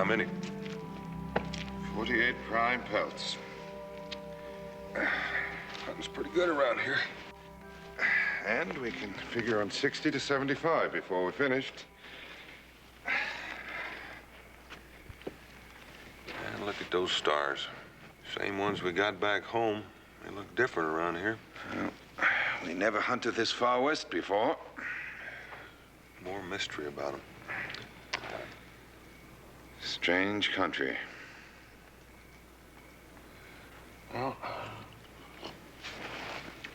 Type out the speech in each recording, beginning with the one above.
How many? 48 prime pelts. Hunting's pretty good around here. And we can figure on 60 to 75 before we're finished. And look at those stars. Same ones we got back home. They look different around here. Well, we never hunted this far west before. More mystery about them. Strange country. Well,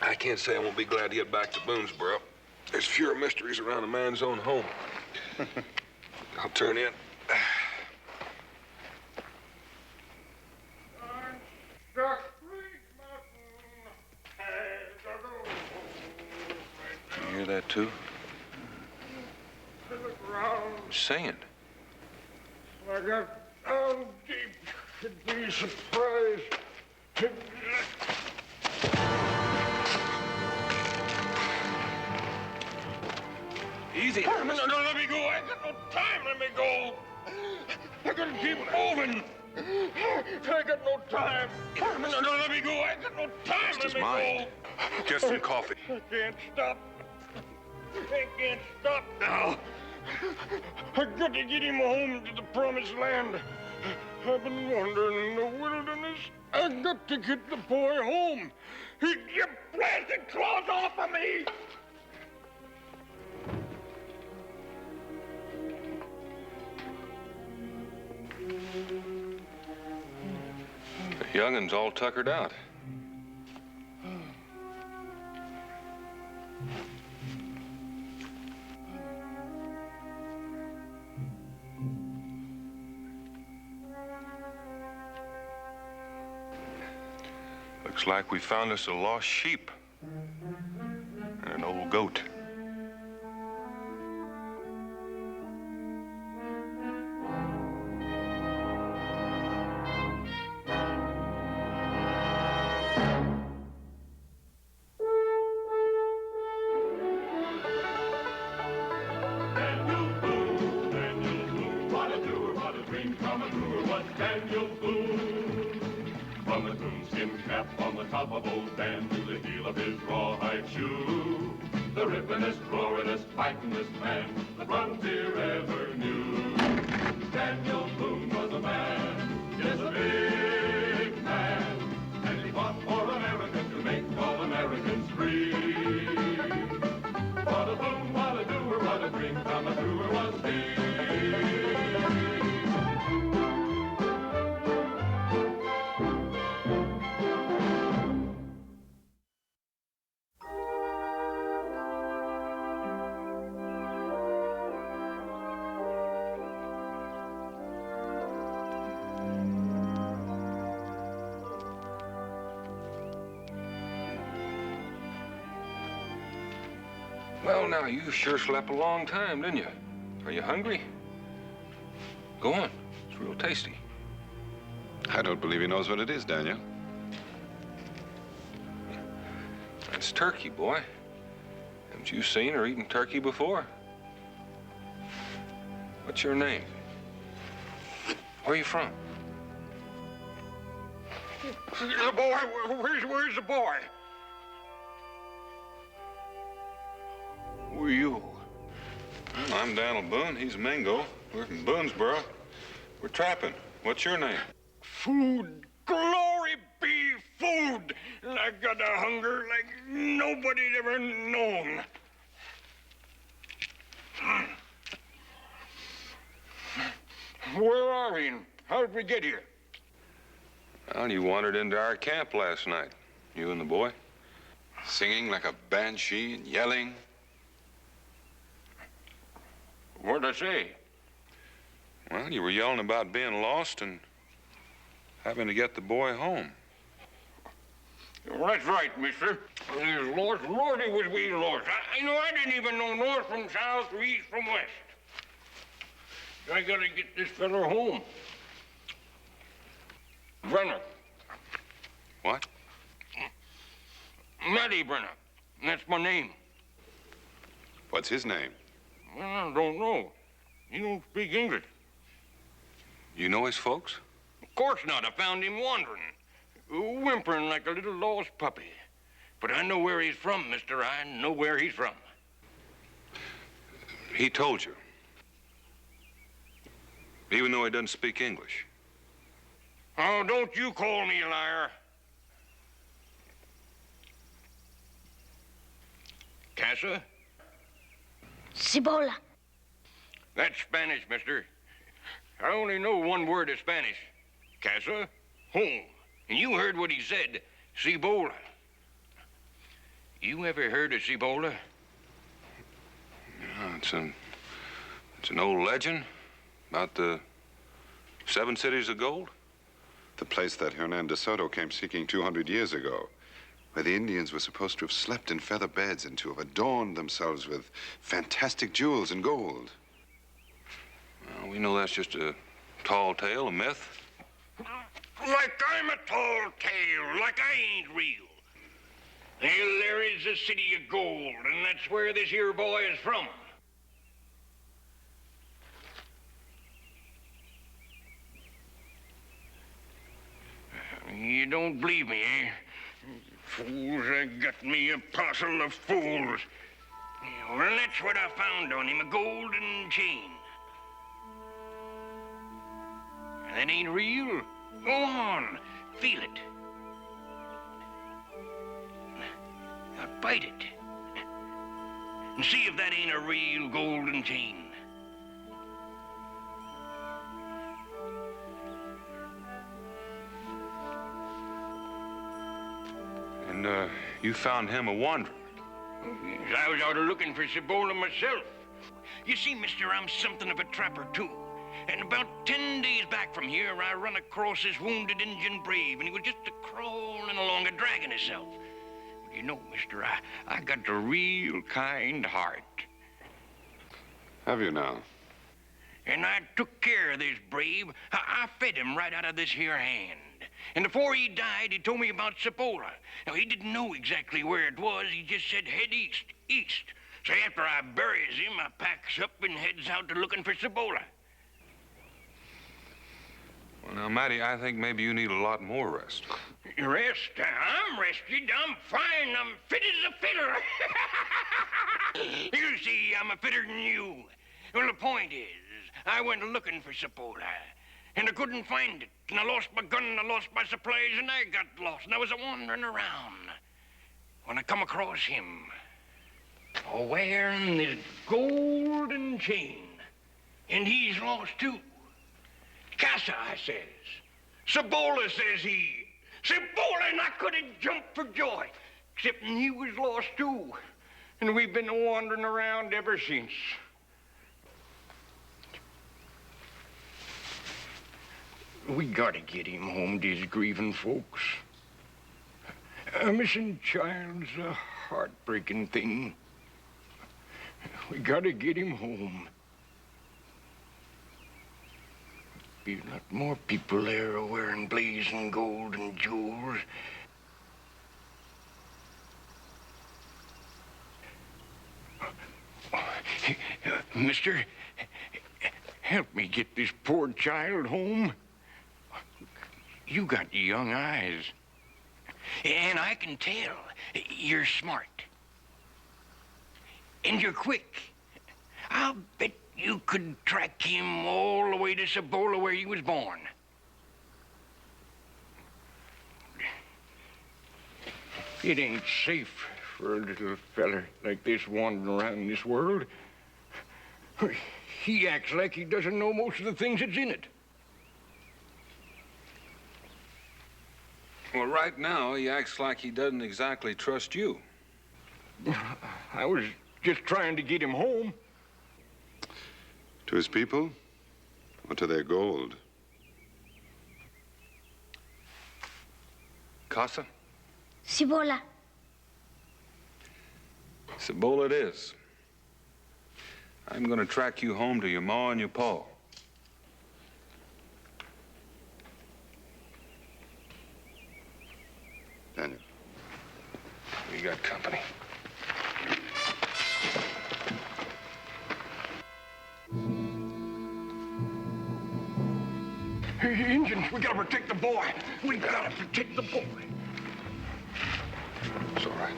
I can't say I won't be glad to get back to Boonesboro. There's fewer mysteries around a man's own home. I'll turn in. You hear that, too? Singing. I got down deep to be surprised. Easy. No, let me go. I got no time. Let me go. I gotta keep moving. I got no time. No, let me go. I got no time. Lost Let his me mind. go. Get some coffee. I can't stop. I can't stop now. I got to get him home to the promised land. I've been wandering in the wilderness. I got to get the boy home. He'd get blasted claws off of me. The youngin's all tuckered out. Looks like we found us a lost sheep and an old goat. Top of old Dan to the heel of his rawhide shoe. The rippenest, roaringest, fightingest man the frontier ever knew. Daniel Boone was a man, yes, a big man, and he fought for America to make all Americans free. What a Boone, what a doer, what a dream come true was he. Well, now, you sure slept a long time, didn't you? Are you hungry? Go on. It's real tasty. I don't believe he knows what it is, Daniel. That's turkey, boy. Haven't you seen or eaten turkey before? What's your name? Where are you from? The boy, where's the boy? Who are you? Well, I'm Daniel Boone. He's Mingo. We're from Boonesboro. We're trapping. What's your name? Food. Glory be food. And I got a hunger like nobody'd ever known. Where are we? How'd we get here? Well, you wandered into our camp last night. You and the boy. Singing like a banshee and yelling. What'd I say? Well, you were yelling about being lost and having to get the boy home. Well, that's right, mister. He was lost. Lordy, was we lost. I know I didn't even know north from south or east from west. I gotta get this fella home. Brenner. What? Matty Brenner. That's my name. What's his name? Well, I don't know. He don't speak English. You know his folks? Of course not. I found him wandering, whimpering like a little lost puppy. But I know where he's from, mister. I know where he's from. He told you. Even though he doesn't speak English. Oh, don't you call me a liar. Casa? Cibola. That's Spanish, mister. I only know one word of Spanish. Casa, home. And you heard what he said, Cibola. You ever heard of Cibola? Yeah, it's an old legend about the 7 cities of gold. The place that Hernan de Soto came seeking 200 years ago, where the Indians were supposed to have slept in feather beds and to have adorned themselves with fantastic jewels and gold. Well, we know that's just a tall tale, a myth. Like I'm a tall tale, like I ain't real. Well, there is a city of gold, and that's where this here boy is from. You don't believe me, eh? Fools, I got me a parcel of fools. Well, that's what I found on him, a golden chain. That ain't real? Go on, feel it. Now bite it. And see if that ain't a real golden chain. And, you found him a wanderer. Yes, I was out looking for Cibola myself. You see, mister, I'm something of a trapper, too. And about 10 days back from here, I run across this wounded Indian brave, and he was just a-crawling along, a-dragging himself. But you know, mister, I got a real kind heart. Have you now? And I took care of this brave. I fed him right out of this here hand. And before he died, he told me about Cibola. Now, he didn't know exactly where it was. He just said head east. So after I buries him, I packs up and heads out to looking for Cibola. Well, now, Matty, I think maybe you need a lot more rest. Rest? I'm rested. I'm fine. I'm fit as a fiddle. You see, I'm a fitter than you. Well, the point is, I went looking for Cibola, and I couldn't find it. And I lost my gun, and I lost my supplies, and I got lost, and I was wandering around when I come across him, wearing this golden chain, and he's lost too. Casa, I says. Cibola, says he. Cibola, and I could have jumped for joy, except he was lost too, and we've been wandering around ever since. We gotta get him home to his grieving folks. A missing child's a heartbreaking thing. We gotta get him home. Be a lot more people there wearing blazing gold and jewels. Mister, help me get this poor child home. You got young eyes. And I can tell you're smart. And you're quick. I'll bet you could track him all the way to Cibola where he was born. It ain't safe for a little feller like this wandering around this world. He acts like he doesn't know most of the things that's in it. Well, right now, he acts like he doesn't exactly trust you. I was just trying to get him home. To his people or to their gold? Casa? Cibola. Cibola it is. I'm going to track you home to your ma and your pa. Daniel. We got company. We gotta protect the boy. We gotta protect the boy. It's all right.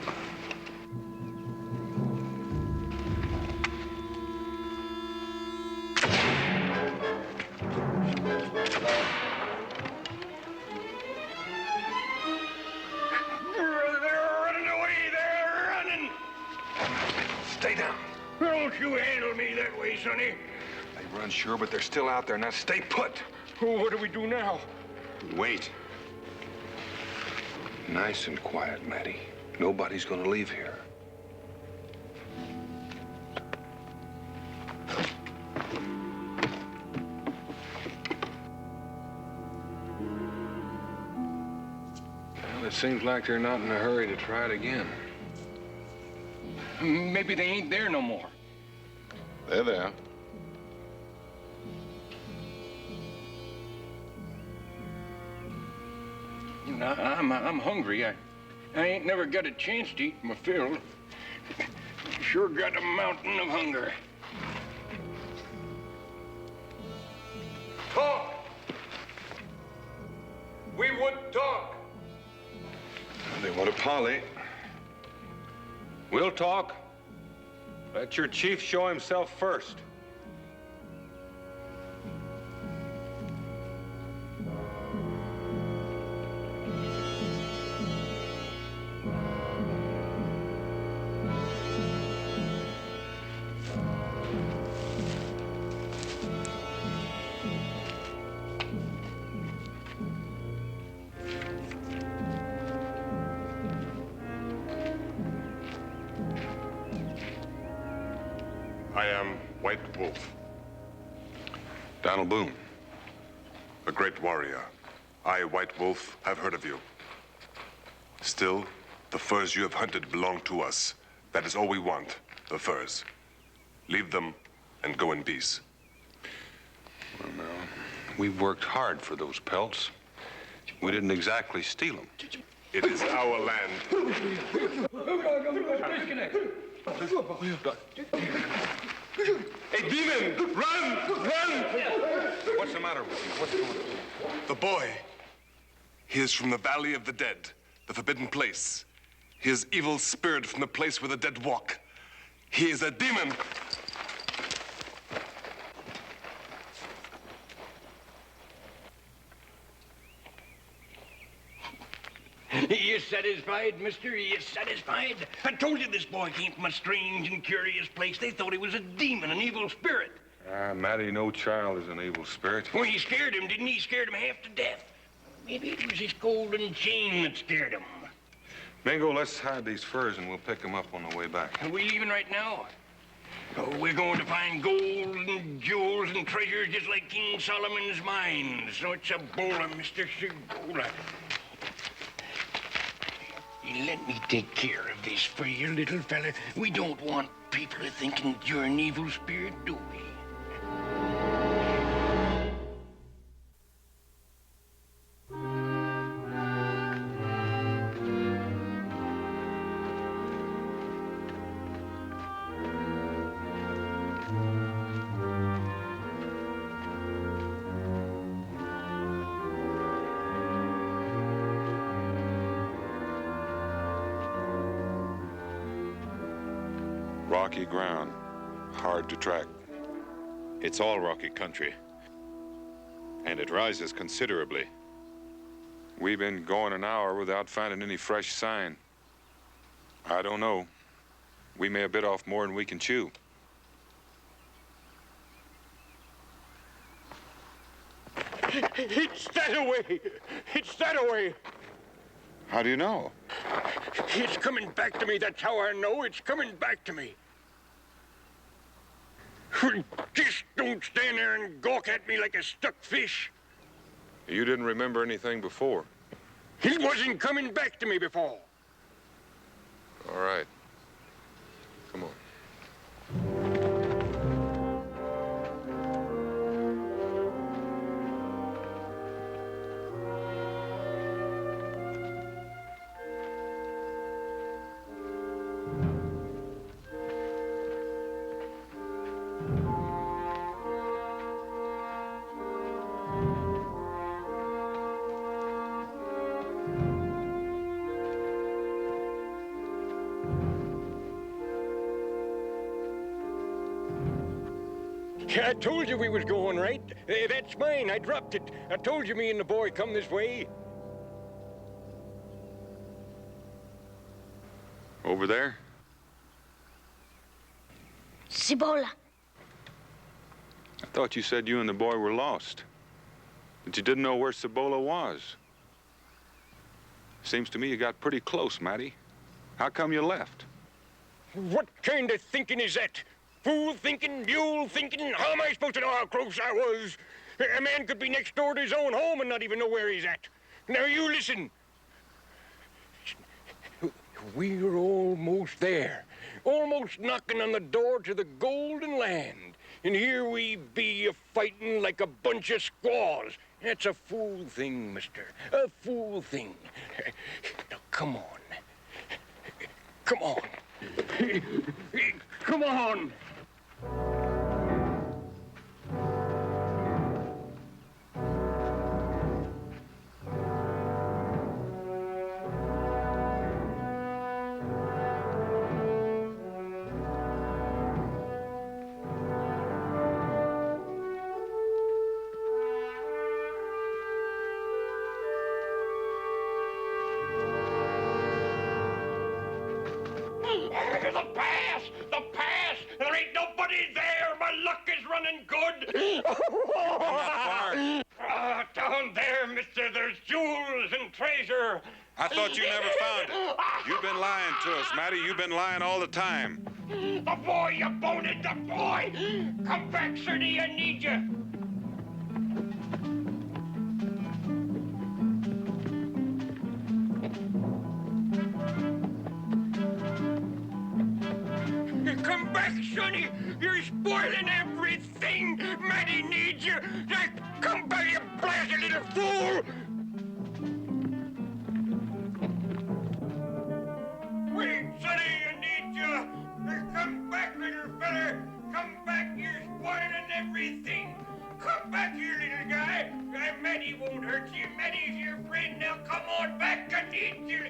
They're running away. They're running. Stay down. Don't you handle me that way, Sonny. They run sure, but they're still out there. Now stay put. What do we do now? Wait. Nice and quiet, Matty. Nobody's gonna leave here. Well, it seems like they're not in a hurry to try it again. Maybe they ain't there no more. They're there. You know, I'm hungry. I ain't never got a chance to eat my fill. Sure got a mountain of hunger. Talk! We would talk. They want a parley. We'll talk. Let your chief show himself first. I am White Wolf, Donald Boone. a great warrior. I, White Wolf, have heard of you. Still, the furs you have hunted belong to us. That is all we want, the furs. Leave them and go in peace. Well, now, we've worked hard for those pelts. We didn't exactly steal them. It is our land. Hey, demon! Run! Run! What's the matter with you? What's going on? The boy. He is from the Valley of the Dead, the forbidden place. He is evil spirit from the place where the dead walk. He is a demon. You satisfied, mister? You satisfied? I told you this boy came from a strange and curious place. They thought he was a demon, an evil spirit. Ah, Matty, no child is an evil spirit. Well, he scared him, didn't he? Scared him half to death. Maybe it was his golden chain that scared him. Mingo, let's hide these furs and we'll pick them up on the way back. Are we leaving right now? Oh, we're going to find gold and jewels and treasures just like King Solomon's mines. So it's Cibola, Mr. Cibola. Let me take care of this for you, little fella. We don't want people thinking you're an evil spirit, do we? Rocky ground, hard to track. It's all rocky country, and it rises considerably. We've been going an hour without finding any fresh sign. I don't know. We may have bit off more than we can chew. It's that away! It's that away! How do you know? It's coming back to me. That's how I know. It's coming back to me. Just don't stand there and gawk at me like a stuck fish. You didn't remember anything before. He wasn't coming back to me before. All right. Come on. I told you we was going right. That's mine. I dropped it. I told you me and the boy come this way. Over there? Cibola. I thought you said you and the boy were lost. That you didn't know where Cibola was. Seems to me you got pretty close, Matty. How come you left? What kind of thinking is that? Fool thinking, mule thinking? How am I supposed to know how close I was? A man could be next door to his own home and not even know where he's at. Now you listen. We're almost there. Almost knocking on the door to the golden land. And here we be a-fighting like a bunch of squaws. That's a fool thing, mister. A fool thing. Now, come on. Come on. Come on. The pass! The pass! There ain't nobody there! My luck is running good! Down there, mister, there's jewels and treasure! I thought you never found it. You've been lying to us, Matty. You've been lying all the time. The boy, you bonehead, the boy! Come back, Sonny, I need you! Come back, Sonny! You're spoiling everything! Matty needs you! Come back, you blasted little fool! Wait, Sonny, I need you! Come back, little feller! Come back, you're spoiling everything! Come back here, little guy! Matty won't hurt you. Matty's your friend. Now come on back, I need you!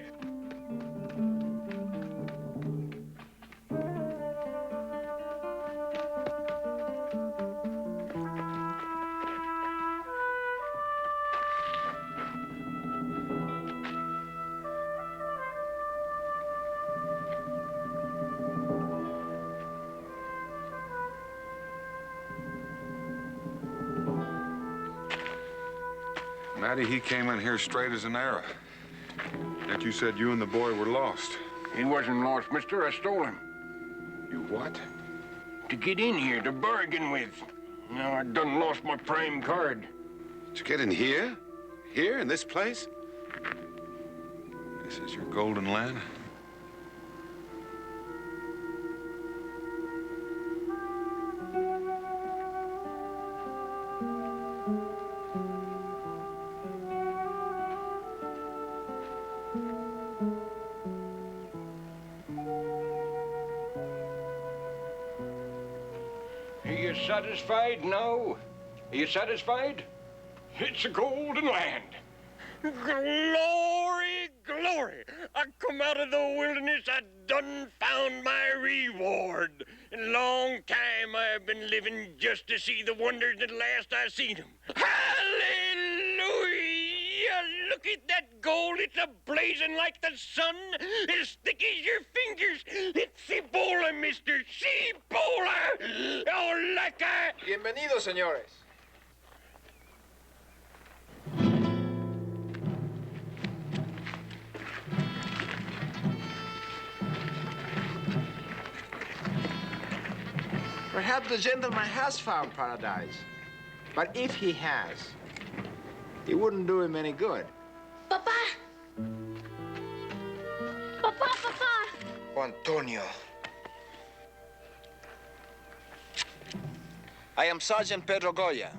Matty, he came in here straight as an arrow. Yet you said you and the boy were lost. He wasn't lost, mister. I stole him. You what? To get in here, to bargain with. Now I done lost my prime card. Did you get in here? Here, in this place? This is your golden land? Are you satisfied now? Are you satisfied? It's a golden land. Glory, glory! I come out of the wilderness, I done found my reward. Long time I've been living just to see the wonders that last I seen them. Hallelujah! Look at that gold, it's a-blazing like the sun, as thick as your fingers. It's Cibola, mister, Cibola! Oh, like I... Bienvenidos, señores. Perhaps the gentleman has found paradise. But if he has, it wouldn't do him any good. Papa! Papa! Antonio. I am Sergeant Pedro Goya.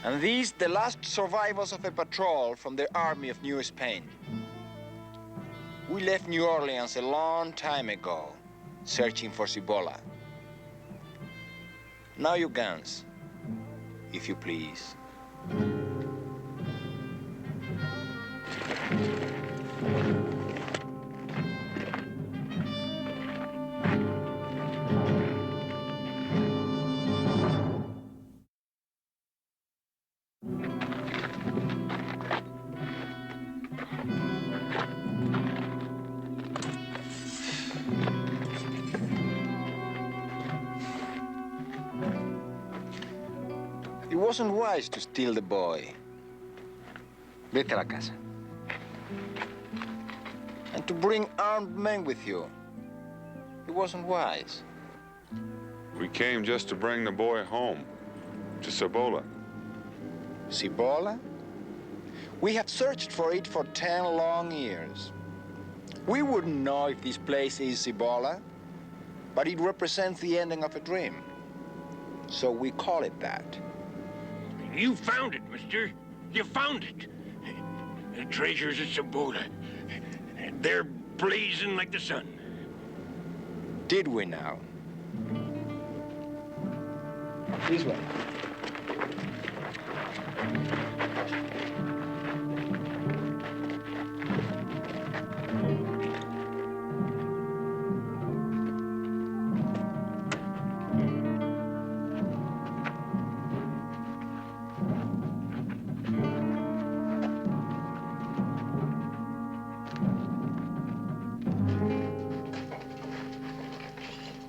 And these the last survivors of a patrol from the army of New Spain. We left New Orleans a long time ago, searching for Cibola. Now your guns, if you please. wasn't wise to steal the boy. Vete a la casa. And to bring armed men with you. It wasn't wise. We came just to bring the boy home, to Cibola. Cibola? We have searched for it for 10 long years. We wouldn't know if this place is Cibola, but it represents the ending of a dream. So we call it that. You found it, mister. You found it. The treasures of Cibola. They're blazing like the sun. Did we now? This way.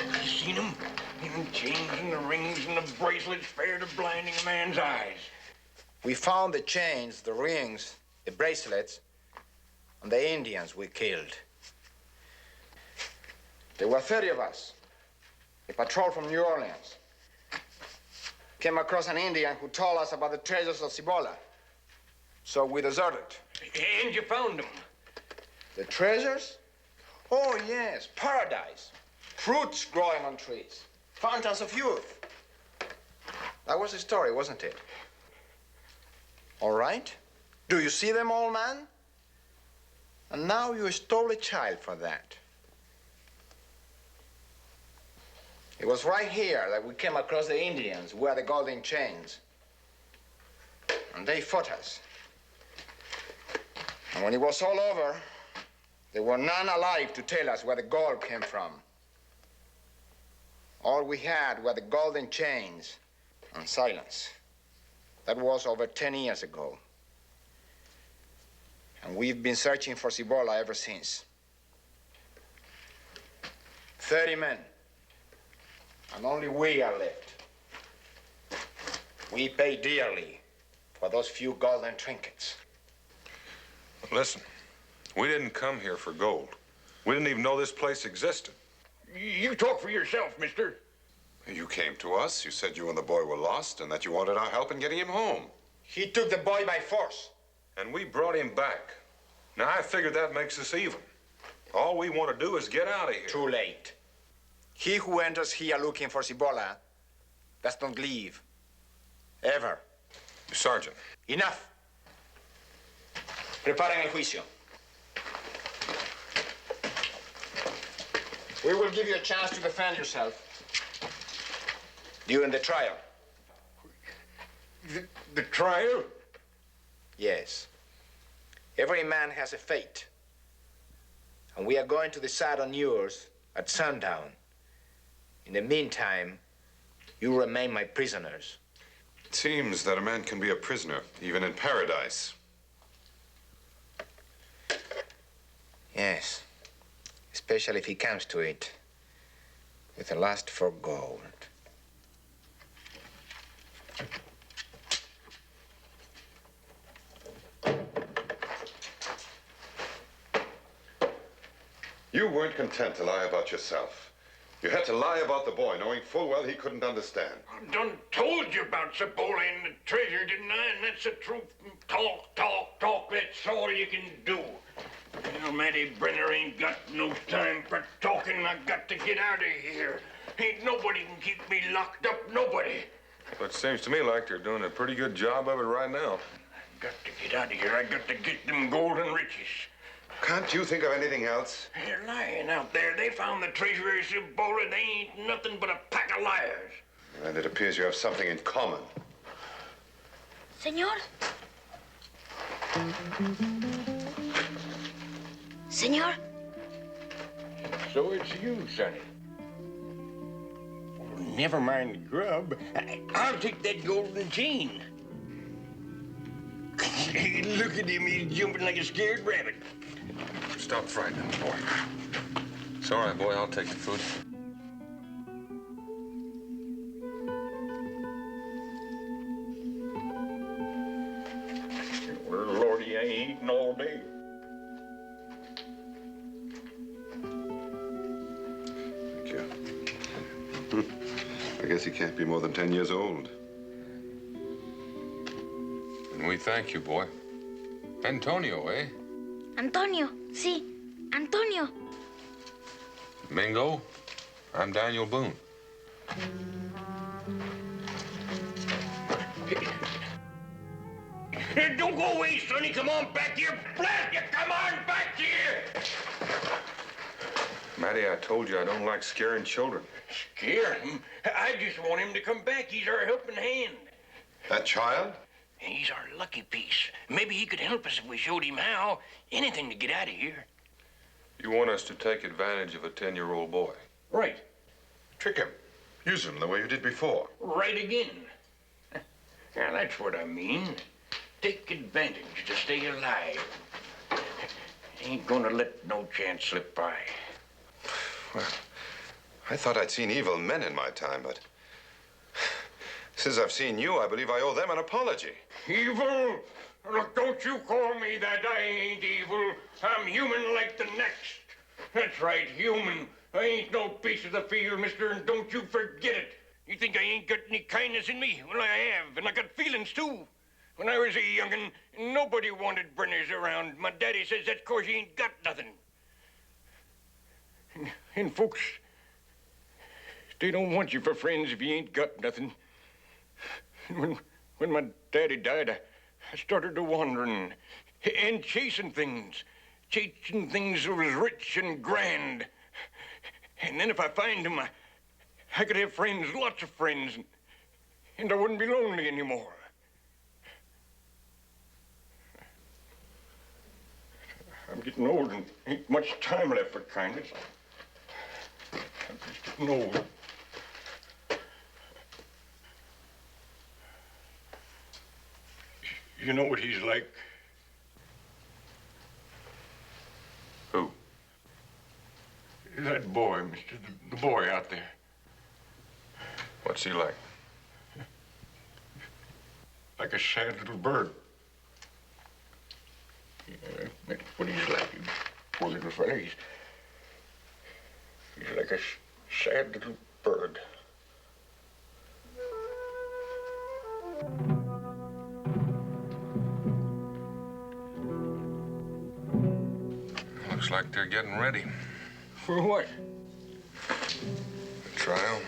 You seen them? Them chains and the rings and the bracelets fair to blinding a man's eyes. We found the chains, the rings, the bracelets, and the Indians we killed. There were 30 of us. A patrol from New Orleans. Came across an Indian who told us about the treasures of Cibola. So we deserted. And you found them. The treasures? Oh, yes, paradise. Fruits growing on trees. Fountains of youth. That was the story, wasn't it? All right. Do you see them, old man? And now you stole a child for that. It was right here that we came across the Indians who had the golden chains. And they fought us. And when it was all over, there were none alive to tell us where the gold came from. All we had were the golden chains and silence. That was over 10 years ago. And we've been searching for Cibola ever since. 30 men. And only we are left. We pay dearly for those few golden trinkets. Listen, we didn't come here for gold. We didn't even know this place existed. You talk for yourself, mister. You came to us. You said you and the boy were lost and that you wanted our help in getting him home. He took the boy by force. And we brought him back. Now, I figured that makes us even. All we want to do is get out of here. Too late. He who enters here looking for Cibola does not leave. Ever. Sergeant. Enough. Preparen el juicio. We will give you a chance to defend yourself during the trial. The trial? Yes. Every man has a fate. And we are going to decide on yours at sundown. In the meantime, you remain my prisoners. It seems that a man can be a prisoner, even in paradise. Yes. Especially if he comes to it with a lust for gold. You weren't content to lie about yourself. You had to lie about the boy, knowing full well he couldn't understand. I done told you about Cibola and the treasure, didn't I? And that's the truth. Talk, talk, talk. That's all you can do. Well, Matty Brenner ain't got no time for talking. I got to get out of here. Ain't nobody can keep me locked up, nobody. But it seems to me like they're doing a pretty good job of it right now. I got to get out of here. I got to get them golden riches. Can't you think of anything else? They're lying out there. They found the treasure of Cibola. They ain't nothing but a pack of liars. And it appears you have something in common. Señor. Señor. So it's you, Sonny. Oh, never mind the grub. I'll take that golden chain. Look at him. He's jumping like a scared rabbit. Stop frightening the boy. It's all right, boy. I'll take the food. ain't eaten all day. Thank you. I guess he can't be more than 10 years old. And we thank you, boy. Antonio, eh? Antonio, sí, Antonio. Mingo, I'm Daniel Boone. Don't go away, Sonny. Come on back here. Blast you. Come on back here. Matty, I told you I don't like scaring children. Scare him? I just want him to come back. He's our helping hand. That child? He's our lucky piece. Maybe he could help us if we showed him how. Anything to get out of here. You want us to take advantage of a 10-year-old boy? Right. Trick him. Use him the way you did before. Right again. Now, that's what I mean. Take advantage to stay alive. Ain't gonna let no chance slip by. Well, I thought I'd seen evil men in my time, but since I've seen you, I believe I owe them an apology. Evil? Look, don't you call me that. I ain't evil. I'm human like the next. That's right, human. I ain't no piece of the field, mister, and don't you forget it. You think I ain't got any kindness in me? Well, I have, and I got feelings, too. When I was a young'un, nobody wanted Brenners around. My daddy says that's 'cause you ain't got nothing. And folks, they don't want you for friends if you ain't got nothing. When my daddy died, I started to wandering and chasing things that was rich and grand. And then if I find them, I could have friends, lots of friends, and I wouldn't be lonely anymore. I'm getting old and ain't much time left for kindness. I'm just getting old. You know what he's like? Who? That boy, mister. The boy out there. What's he like? Like a sad little bird. Yeah, that's what he's like. Poor little fella. He's like a sad little bird. Looks like they're getting ready. For what? The trial.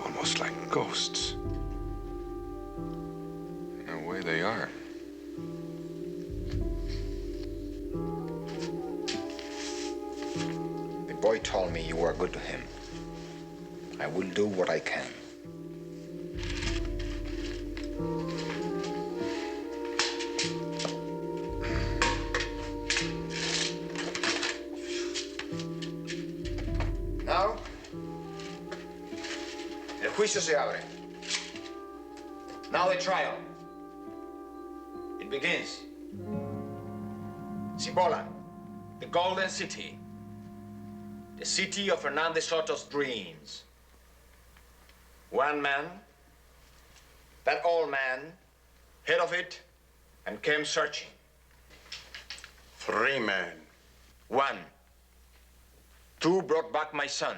Almost like ghosts. In a way they are. The boy told me you were good to him. I will do what I can. Now, el juicio se abre. Now the trial. It begins. Cibola, the Golden City. The city of Hernan de Soto's dreams. One man, that old man, head of it, and came searching. 3 men. 1, Two brought back my son.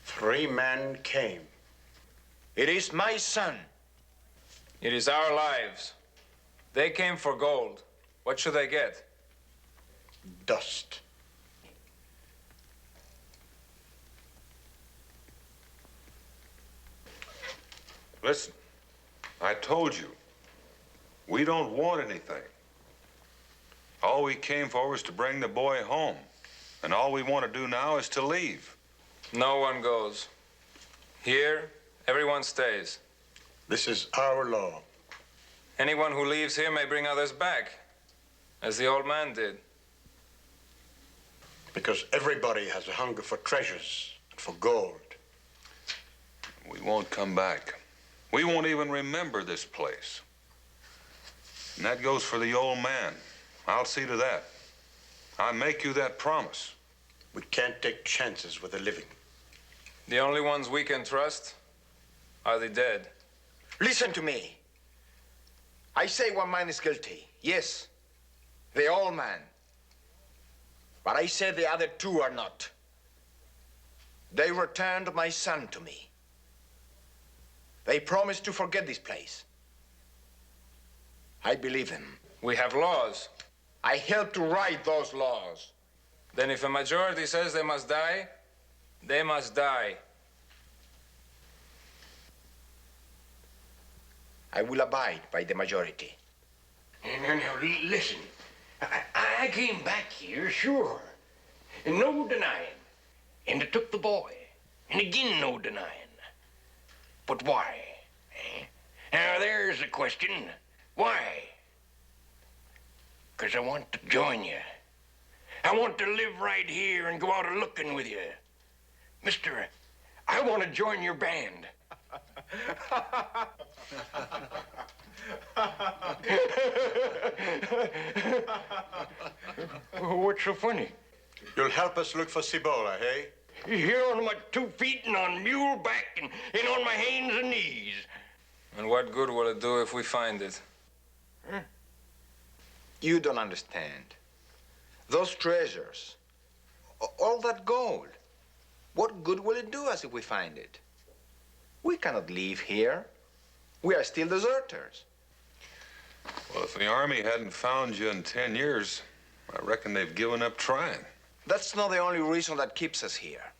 3 men came. It is my son. It is our lives. They came for gold. What should they get? Dust. Listen, I told you, we don't want anything. All we came for was to bring the boy home. And all we want to do now is to leave. No one goes. Here, everyone stays. This is our law. Anyone who leaves here may bring others back, as the old man did. Because everybody has a hunger for treasures and for gold. We won't come back. We won't even remember this place. And that goes for the old man. I'll see to that. I make you that promise. We can't take chances with the living. The only ones we can trust are the dead. Listen to me. I say one man is guilty. Yes, the old man. But I say the other 2 are not. They returned my son to me. They promised to forget this place. I believe them. We have laws. I helped to write those laws. Then if a majority says they must die, they must die. I will abide by the majority. Now, listen. I came back here, sure. And no denying. And I took the boy. And again, no denying. But why? Now, there's the question. Why? Because I want to join you. I want to live right here and go out a-looking with you. Mister, I want to join your band. What's so funny? You'll help us look for Cibola, hey? Here on my 2 feet and on mule back and on my hands and knees. And what good will it do if we find it? You don't understand. Those treasures, all that gold, what good will it do us if we find it? We cannot leave here. We are still deserters. Well, if the Army hadn't found you in 10 years, I reckon they've given up trying. That's not the only reason that keeps us here.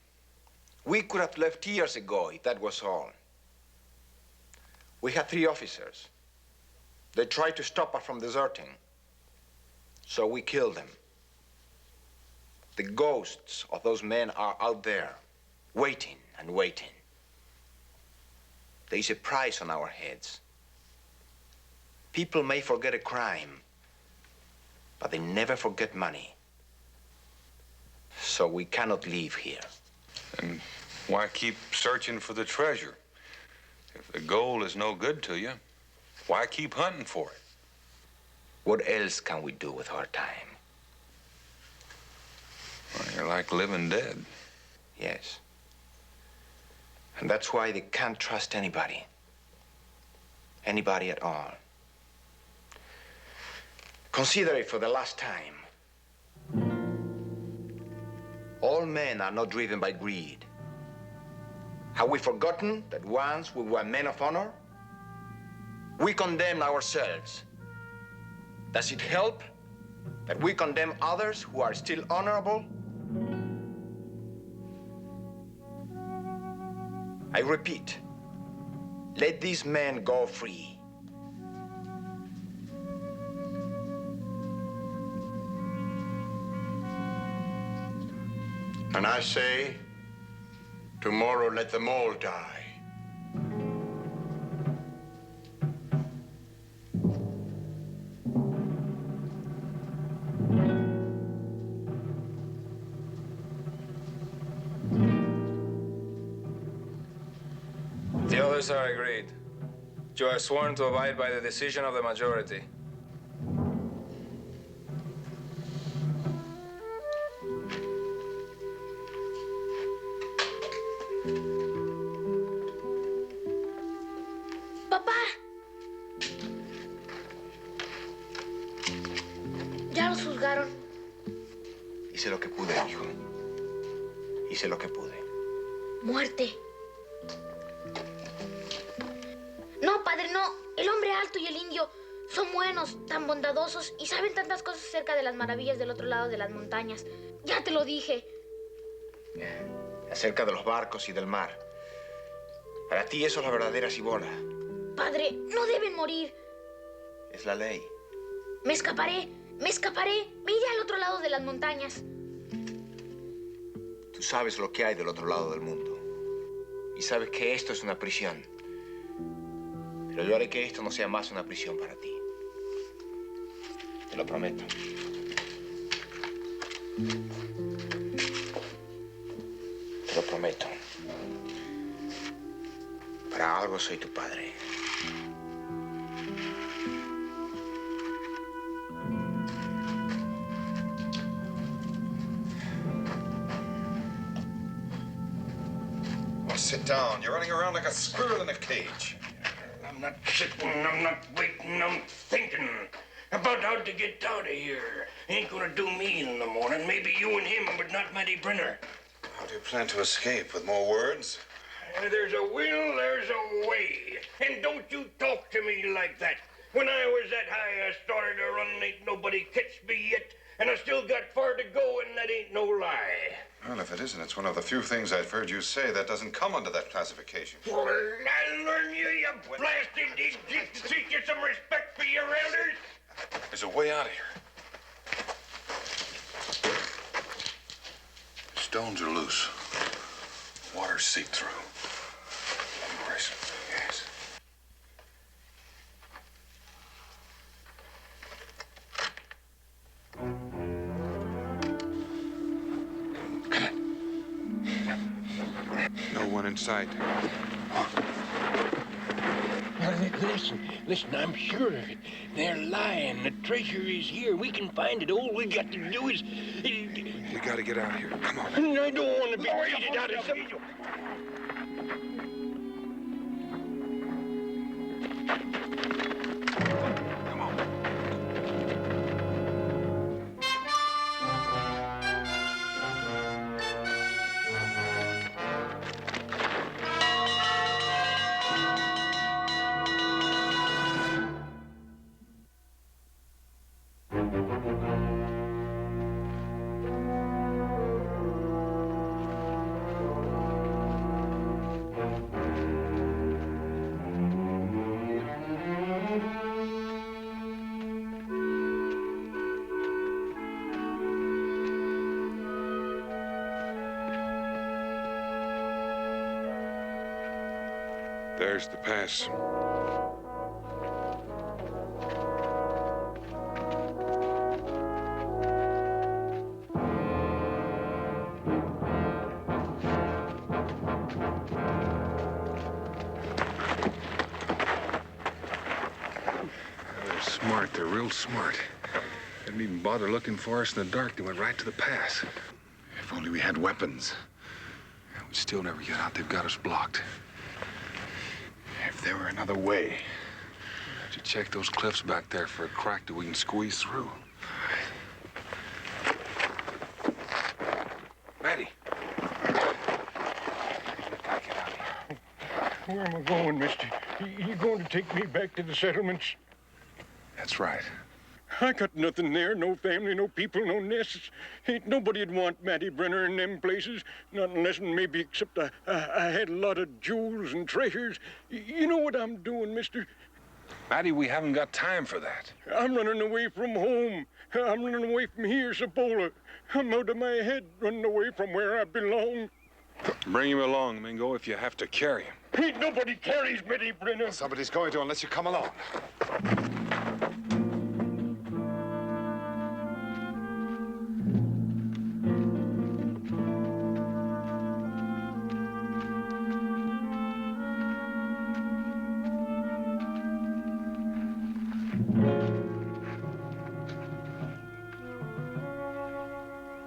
We could have left years ago if that was all. We had 3 officers. They tried to stop us from deserting. So we killed them. The ghosts of those men are out there, waiting and waiting. There is a price on our heads. People may forget a crime, but they never forget money. So we cannot leave here. And why keep searching for the treasure? If the gold is no good to you, why keep hunting for it? What else can we do with our time? Well, you're like living dead. Yes. And that's why they can't trust anybody. Anybody at all. Consider it for the last time. All men are not driven by greed. Have we forgotten that once we were men of honor? We condemn ourselves. Does it help that we condemn others who are still honorable? I repeat, let these men go free. And I say, tomorrow let them all die. The others are agreed. You are sworn to abide by the decision of the majority. ¡Papá! Ya los juzgaron. Hice lo que pude, hijo. Hice lo que pude. Muerte. No, padre, no. El hombre alto y el indio son buenos, tan bondadosos y saben tantas cosas acerca de las maravillas del otro lado de las montañas. Ya te lo dije. Acerca de los barcos y del mar. Para ti eso es la verdadera Cibola. Padre, no deben morir. Es la ley. Me escaparé, me escaparé. Me iré al otro lado de las montañas. Tú sabes lo que hay del otro lado del mundo. Y sabes que esto es una prisión. Pero yo haré que esto no sea más una prisión para ti. Te lo prometo. Te lo prometo. Para algo soy tu padre. Well, sit down. You're running around like a squirrel in a cage. I'm not sitting, I'm not waiting, I'm thinking about how to get out of here. Ain't gonna do me in the morning. Maybe you and him, but not Matty Brenner. How do you plan to escape? With more words? There's a will, there's a way. And don't you talk to me like that. When I was that high, I started to run, ain't nobody catched me yet. And I still got far to go, and that ain't no lie. Well, if it isn't, it's one of the few things I've heard you say that doesn't come under that classification. Well, I learn you, you blasted idiot, to teach you some respect for your elders. There's a way out of here. Stones are loose. Water seeped through. Embrace him. Yes. No one in sight. Listen, I'm sure of it. They're lying. The treasure is here. We can find it. All we got to do is... We gotta get out of here. Come on. I don't want to be cheated out of something. There's the pass. They're smart. They're real smart. Didn't even bother looking for us in the dark. They went right to the pass. If only we had weapons. We'd still never get out. They've got us blocked. If there were another way. Did you check those cliffs back there for a crack that we can squeeze through? Matty. Where am I going, mister? You going to take me back to the settlements? That's right. I got nothing there, no family, no people, no nests. Ain't nobody'd want Matty Brenner in them places, not unless maybe except I had a lot of jewels and treasures. You know what I'm doing, mister? Matty, we haven't got time for that. I'm running away from home. I'm running away from here, Cibola. I'm out of my head running away from where I belong. Bring him along, Mingo, if you have to carry him. Ain't nobody carries Matty Brenner. Somebody's going to unless you come along.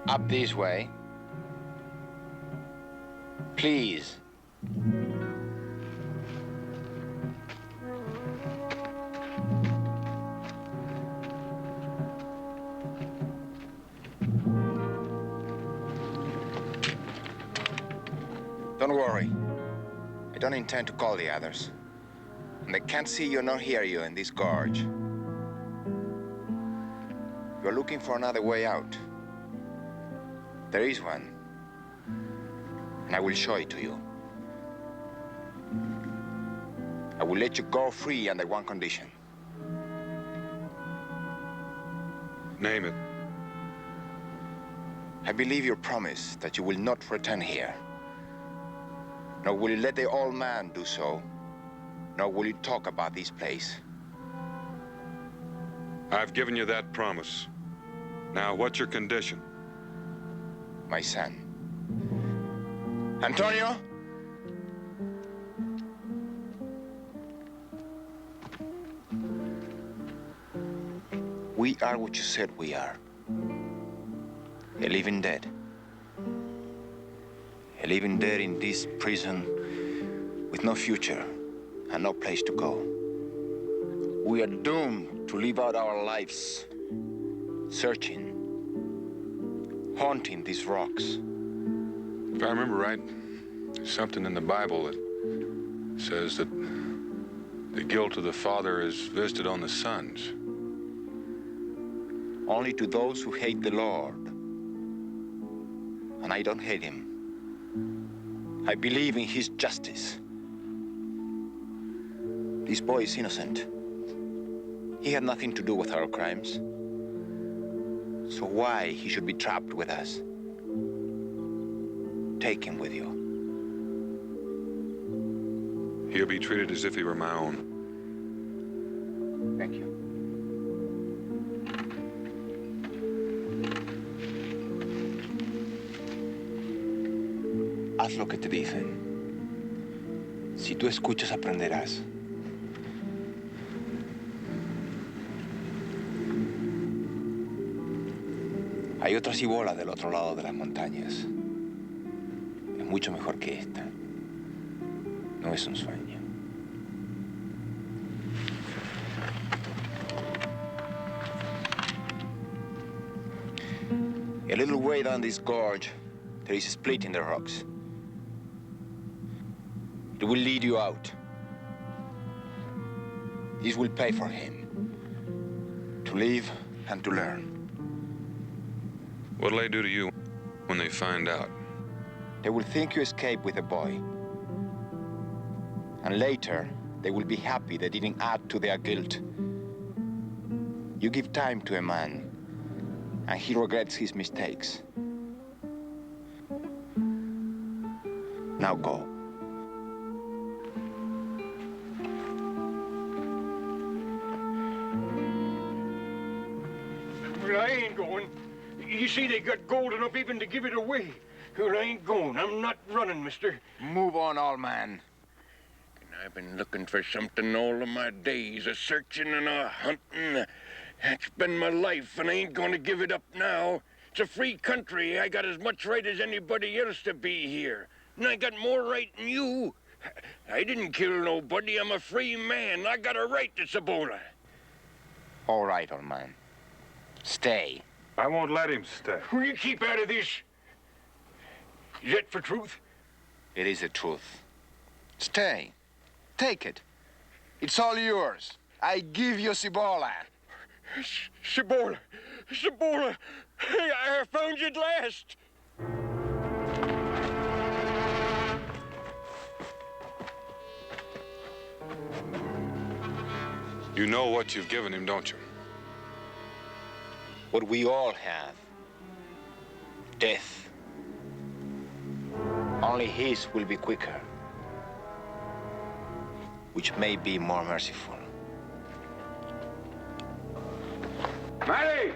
Up this way. Please. Don't worry. I don't intend to call the others. And they can't see you nor hear you in this gorge. You're looking for another way out. There is one. And I will show it to you. I will let you go free under one condition. Name it. I believe your promise that you will not return here. Nor will you let the old man do so. Nor will you talk about this place. I've given you that promise. Now, what's your condition? My son. Antonio? We are what you said we are. A living dead. A living dead in this prison with no future and no place to go. We are doomed to live out our lives searching, haunting these rocks. If I remember right, there's something in the Bible that says that the guilt of the father is visited on the sons. Only to those who hate the Lord. And I don't hate him. I believe in his justice. This boy is innocent. He had nothing to do with our crimes. So why he should be trapped with us? Take him with you. He'll be treated as if he were my own. Thank you. Haz lo que te dicen. Si tú escuchas, aprenderás. Hay otra Cibola del otro lado de las montañas. Es mucho mejor que esta. No es un sueño. A little way down this gorge, there is a split in the rocks. It will lead you out. This will pay for him. To live and to learn. What'll they do to you when they find out? They will think you escaped with a boy. And later, they will be happy they didn't add to their guilt. You give time to a man, and he regrets his mistakes. Now go. Well, I ain't going. You see, they got gold enough even to give it away. Well, I ain't going. I'm not running, mister. Move on, old man. I've been looking for something all of my days, a searching and a hunting. It's been my life, and I ain't gonna give it up now. It's a free country. I got as much right as anybody else to be here. And I got more right than you. I didn't kill nobody. I'm a free man. I got a right to Cibola. All right, old man. Stay. I won't let him stay. Will you keep out of this? Is that for truth? It is the truth. Stay. Take it. It's all yours. I give you Cibola. Cibola. Cibola. I found you at last. You know what you've given him, don't you? What we all have. Death. Only his will be quicker. Which may be more merciful. Matty!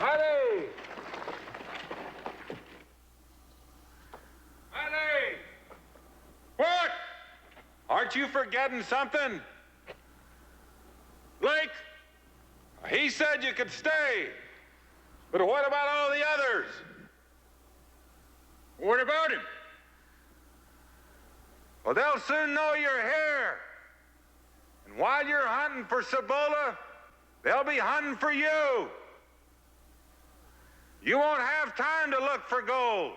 Matty! Matty! What? Aren't you forgetting something? Blake, he said you could stay. But what about all the others? What about him? Well, they'll soon know you're here. And while you're hunting for Cibola, they'll be hunting for you. You won't have time to look for gold.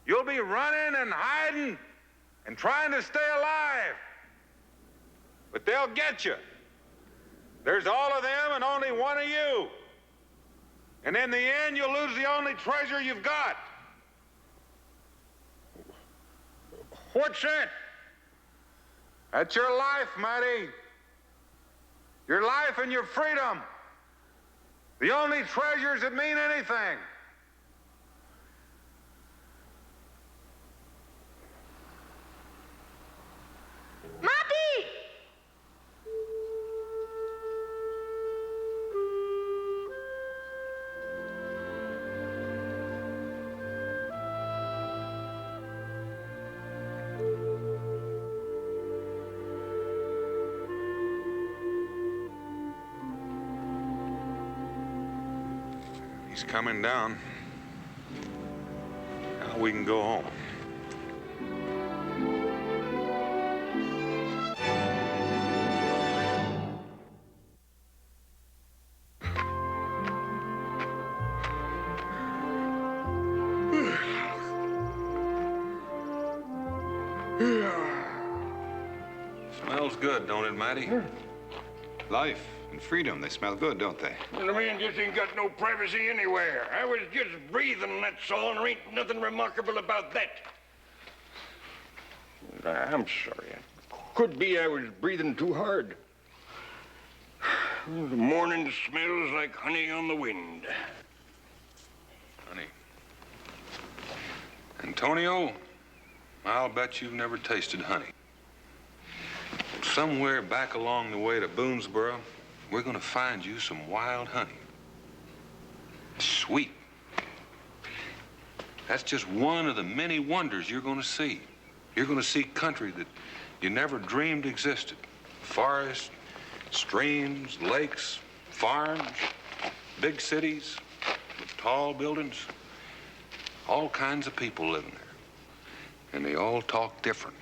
You'll be running and hiding and trying to stay alive. But they'll get you. There's all of them and only one of you. And in the end, you'll lose the only treasure you've got. What's that? That's your life, Matty. Your life and your freedom. The only treasures that mean anything. ¡Mati! He's coming down. Now we can go home. Smells good, don't it, Matty? Life and freedom, they smell good, don't they? Well, the man just ain't got no privacy anywhere. I was just breathing, that's all, and there ain't nothing remarkable about that. I'm sorry. Could be I was breathing too hard. The morning smells like honey on the wind. Honey. Antonio, I'll bet you've never tasted honey. Somewhere back along the way to Boonesboro, we're going to find you some wild honey. Sweet. That's just one of the many wonders you're going to see. You're going to see country that you never dreamed existed. Forests, streams, lakes, farms, big cities with tall buildings. All kinds of people living there. And they all talk different.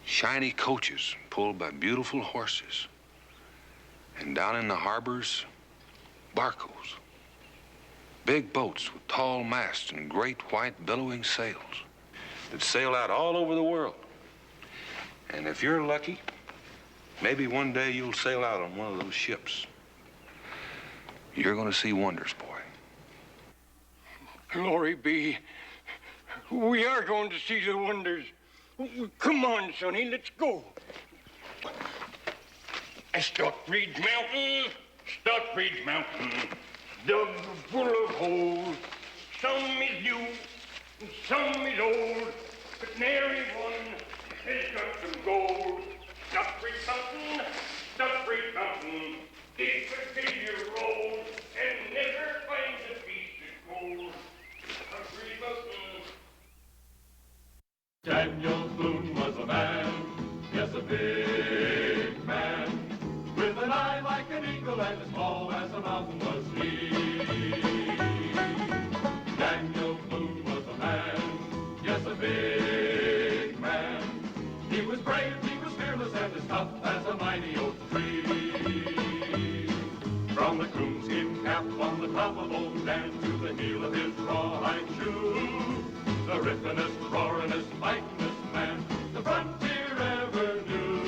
Shiny coaches pulled by beautiful horses. And down in the harbors, barcos. Big boats with tall masts and great white billowing sails that sail out all over the world. And if you're lucky, maybe one day you'll sail out on one of those ships. You're going to see wonders, boy. Glory be. We are going to see the wonders. Come on, Sonny, let's go. Stockbridge Mountain, Stockbridge Mountain, dug full of holes. Some is new, and some is old, but nary one has got some gold. Stockbridge Mountain, Stockbridge Mountain, dig for figure road, and never finds a piece of gold. Stockbridge Mountain. Daniel Boone was a man, yes, a big man, with an eye like an eagle and as tall as a mountain was he. Daniel Boone was a man, yes, a big man. He was brave, he was fearless, and as tough as a mighty oak tree. From the coonskin cap on the top of old Dan to the heel of his rawhide shoe, the ripplingest, roaringest, fightingest man the frontier ever knew.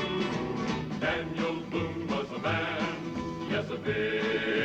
Daniel Boone was a man, yes, a big